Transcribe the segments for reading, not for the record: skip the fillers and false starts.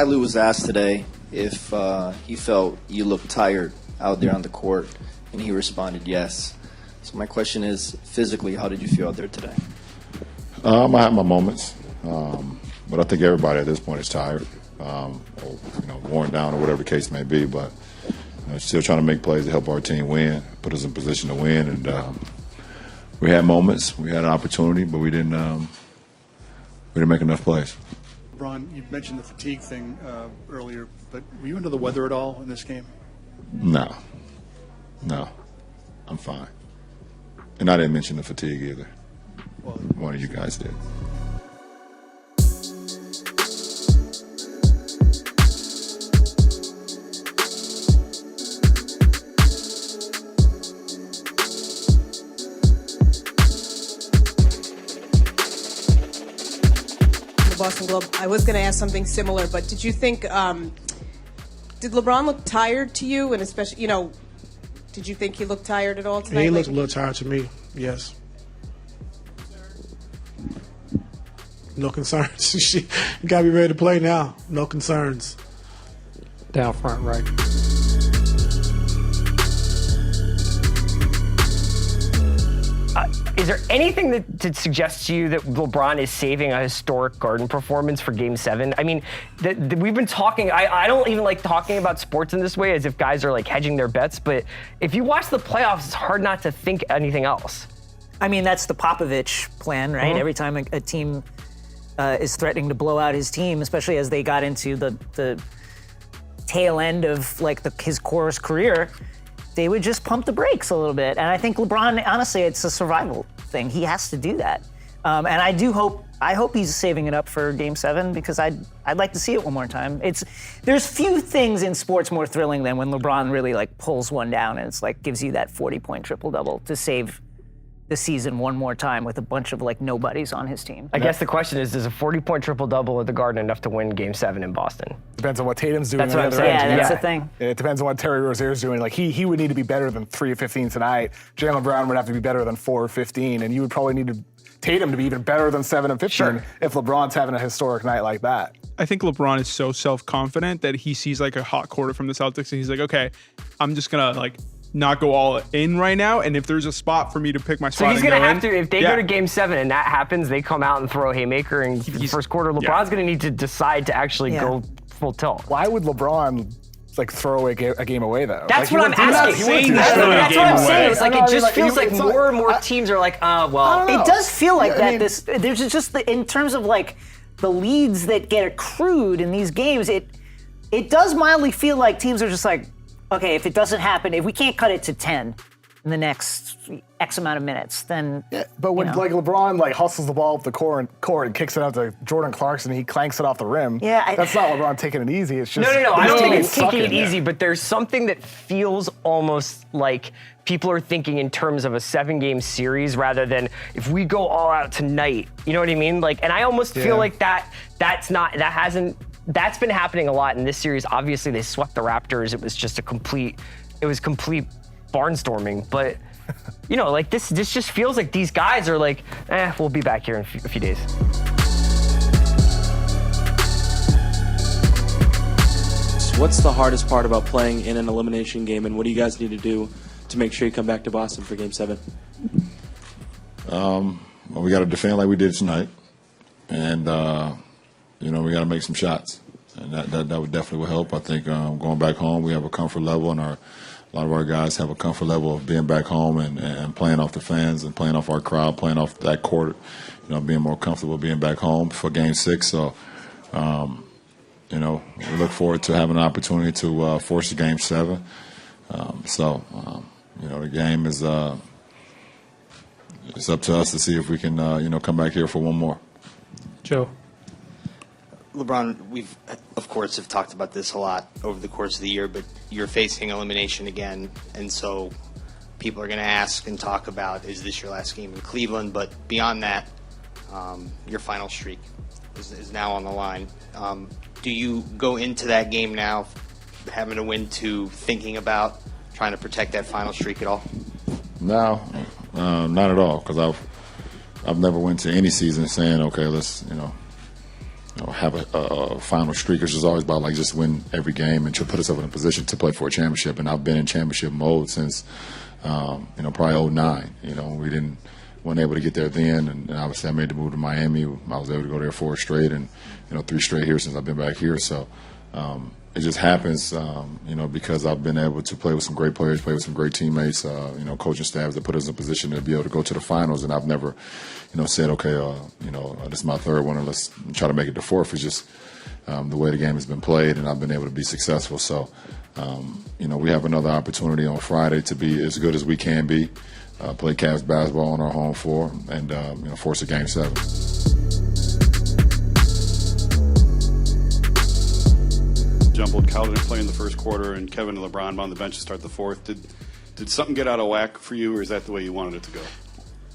Ty Lue was asked today if he felt you looked tired out there on the court, and he responded yes. So my question is, physically, how did you feel out there today? I had my moments, but I think everybody at this point is tired, or, worn down or whatever the case may be. But still trying to make plays to help our team win, put us in position to win. And we had moments, we had an opportunity, but we didn't make enough plays. LeBron, you mentioned the fatigue thing earlier, but were you under the weather at all in this game? No, I'm fine. And I didn't mention the fatigue either. Well, one of you guys did. Boston Globe. I was going to ask something similar, but did you think, did LeBron look tired to you? And especially, did you think he looked tired at all tonight? He looked a little tired to me, yes. No concerns. You got to be ready to play now. No concerns. Down front, right. Is there anything that suggests to you that LeBron is saving a historic Garden performance for Game 7? I mean, we've been talking, I don't even like talking about sports in this way as if guys are like hedging their bets, but if you watch the playoffs, it's hard not to think anything else. I mean, that's the Popovich plan, right? Every time a team is threatening to blow out his team, especially as they got into the tail end of like his chorus career, they would just pump the brakes a little bit. And I think LeBron, honestly, it's a survival thing. He has to do that. And I hope he's saving it up for Game 7 because I'd like to see it one more time. There's few things in sports more thrilling than when LeBron really like pulls one down and it's like gives you that 40-point triple-double to save the season one more time with a bunch of like nobodies on his team. I guess the question is a 40-point triple-double at the Garden enough to win Game 7 in Boston? Depends on what Tatum's doing. That's what I'm saying. Yeah, that's the thing. It depends on what Terry Rozier's doing. Like he would need to be better than 3 of 15 tonight. Jaylen Brown would have to be better than 4 of 15, and you would probably need Tatum to be even better than 7 of 15 if LeBron's having a historic night like that. I think LeBron is so self-confident that he sees like a hot quarter from the Celtics and he's like, okay, I'm just gonna like not go all in right now, and if there's a spot for me to pick my spot, so he's gonna have to. If they go to Game 7 and that happens, they come out and throw a haymaker in the first quarter. LeBron's gonna need to decide to actually go full tilt. Why would LeBron like throw a game away though? That's like, what I'm asking. That's what I'm saying. It's like it just feels like more and more teams are like, well. It does feel like that. There's just in terms of like the leads that get accrued in these games, it does mildly feel like teams are just like, okay, if it doesn't happen, if we can't cut it to 10 in the next X amount of minutes, then but when like LeBron like hustles the ball up the court and kicks it out to Jordan Clarkson, he clanks it off the rim. That's not LeBron taking it easy. It's just no. I don't think it's taking it easy, but there's something that feels almost like people are thinking in terms of a 7-game series rather than if we go all out tonight. You know what I mean? Like, and I almost feel like that's been happening a lot in this series. Obviously, they swept the Raptors. It was just complete barnstorming. But, like this just feels like these guys are like, we'll be back here in a few days. So what's the hardest part about playing in an elimination game, and what do you guys need to do to make sure you come back to Boston for Game 7? Well, we got to defend like we did tonight. And, we got to make some shots, and that would definitely help. I think going back home, we have a comfort level, and a lot of our guys have a comfort level of being back home and playing off the fans and playing off our crowd, playing off that court, being more comfortable being back home for Game 6. So, we look forward to having an opportunity to force a Game 7. The game is it's up to us to see if we can, come back here for one more. Joe. LeBron, we've, of course, have talked about this a lot over the course of the year, but you're facing elimination again, and so people are going to ask and talk about, is this your last game in Cleveland? But beyond that, your final streak is now on the line. Do you go into that game now having to win thinking about trying to protect that final streak at all? No, not at all, because I've never went to any season saying, okay, let's have a final streak. It's just always about like just win every game and to put us up in a position to play for a championship. And I've been in championship mode since probably 09. We weren't able to get there then, and obviously I made the move to Miami. I was able to go there 4 straight, and 3 straight here since I've been back here. So it just happens, because I've been able to play with some great players, play with some great teammates, coaching staffs that put us in a position to be able to go to the finals. And I've never, said, okay, this is my 3rd one, and let's try to make it to 4th. It's just the way the game has been played, and I've been able to be successful. So, we have another opportunity on Friday to be as good as we can be, play Cavs basketball on our home floor, and force a Game 7. Jumbled. Kyle didn't play in the first quarter, and Kevin and LeBron on the bench to start the 4th. Did something get out of whack for you, or is that the way you wanted it to go?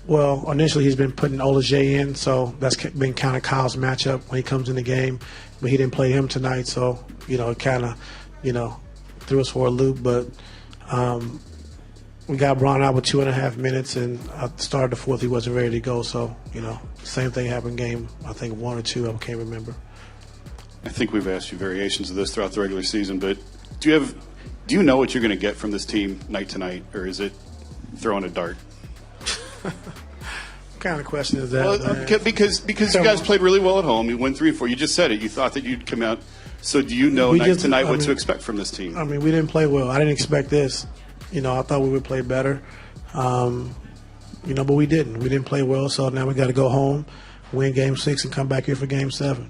Well, initially he's been putting Olajay in, so that's been kind of Kyle's matchup when he comes in the game. But he didn't play him tonight, so it kind of threw us for a loop. But we got Bron out with 2.5 minutes, and at the start of the 4th he wasn't ready to go. So same thing happened game, I think 1 or 2, I can't remember. I think we've asked you variations of this throughout the regular season, but do you know what you're going to get from this team night to night, or is it throwing a dart? What kind of question is that? Well, because you guys played really well at home. You won 3 or 4. You just said it. You thought that you'd come out. So do you know night to night what to expect from this team? We didn't play well. I didn't expect this. I thought we would play better. But we didn't. We didn't play well. So now we got to go home, win Game 6, and come back here for Game 7.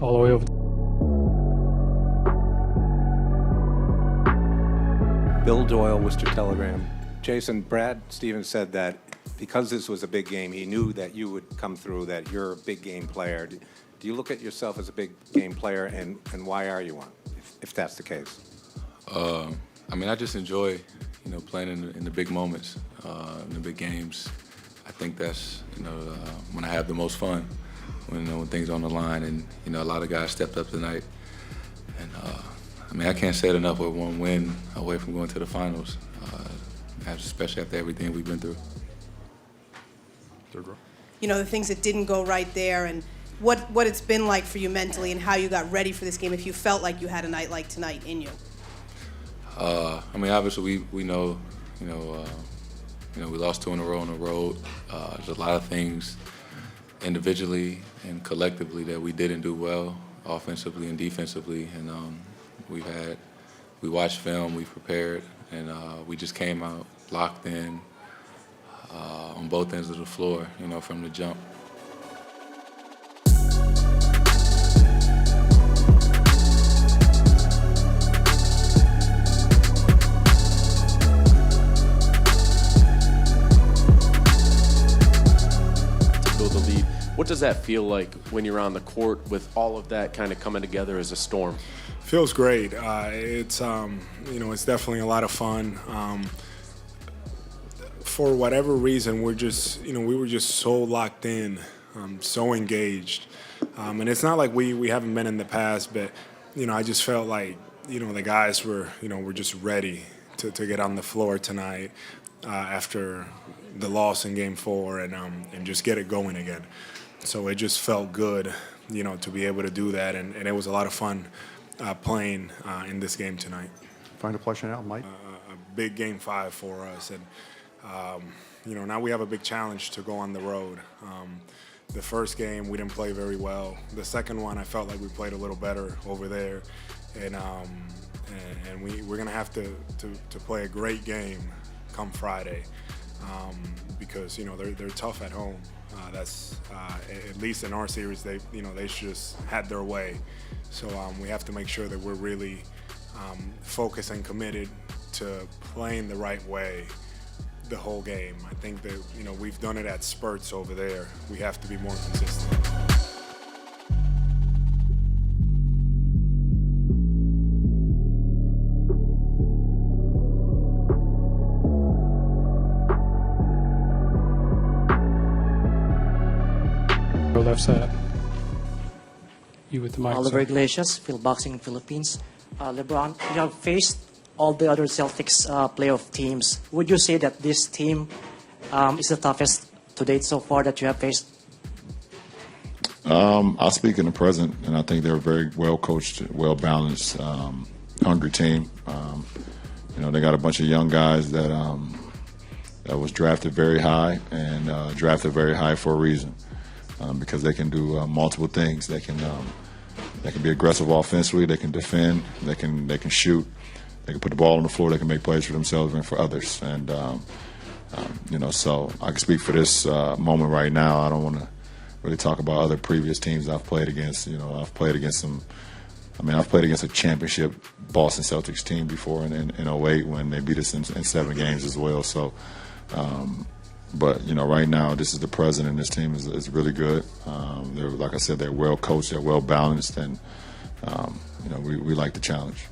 All the way over. Bill Doyle, Worcester Telegram. Jason, Brad Stevens said that because this was a big game, he knew that you would come through, that you're a big game player. Do you look at yourself as a big game player, and why are you one, if that's the case? I just enjoy, playing in the big moments, in the big games. I think that's, when I have the most fun. When things are on the line, and a lot of guys stepped up tonight, and I can't say it enough. We're 1 win away from going to the finals, especially after everything we've been through. Third row. The things that didn't go right there, and what it's been like for you mentally, and how you got ready for this game. If you felt like you had a night like tonight in you. Obviously we know, we lost 2 in a row on the road. There's a lot of things individually and collectively that we didn't do well, offensively and defensively, and we watched film, we prepared, and we just came out locked in on both ends of the floor, from the jump. What does that feel like when you're on the court with all of that kind of coming together as a storm? Feels great. It's definitely a lot of fun. For whatever reason, we were just so locked in, so engaged. And it's not like we haven't been in the past, but I just felt like the guys were just ready to get on the floor tonight after the loss in Game 4 and just get it going again. So it just felt good, to be able to do that, and it was a lot of fun playing in this game tonight. Final question out, Mike. A big Game 5 for us, and now we have a big challenge to go on the road. The first game we didn't play very well. The second one I felt like we played a little better over there, and we're gonna have to play a great game come Friday because they're tough at home. That's at least in our series, they just had their way. So we have to make sure that we're really focused and committed to playing the right way the whole game. I think that we've done it at spurts over there. We have to be more consistent. Left side. You with the mic. Oliver Iglesias, Phil Boxing Philippines. LeBron, you have faced all the other Celtics playoff teams. Would you say that this team is the toughest to date so far that you have faced? I'll speak in the present, and I think they're a very well coached, well balanced, hungry team. They got a bunch of young guys that was drafted very high and drafted very high for a reason, because they can do multiple things. They can be aggressive offensively. They can defend. They can shoot. They can put the ball on the floor. They can make plays for themselves and for others. And so I can speak for this moment right now. I don't want to really talk about other previous teams I've played against. I've played against some. I've played against a championship Boston Celtics team before in 08 when they beat us in 7 games as well. So, but right now this is the present, and this team is really good. They're, like I said, they're well coached, they're well balanced, and we like the challenge.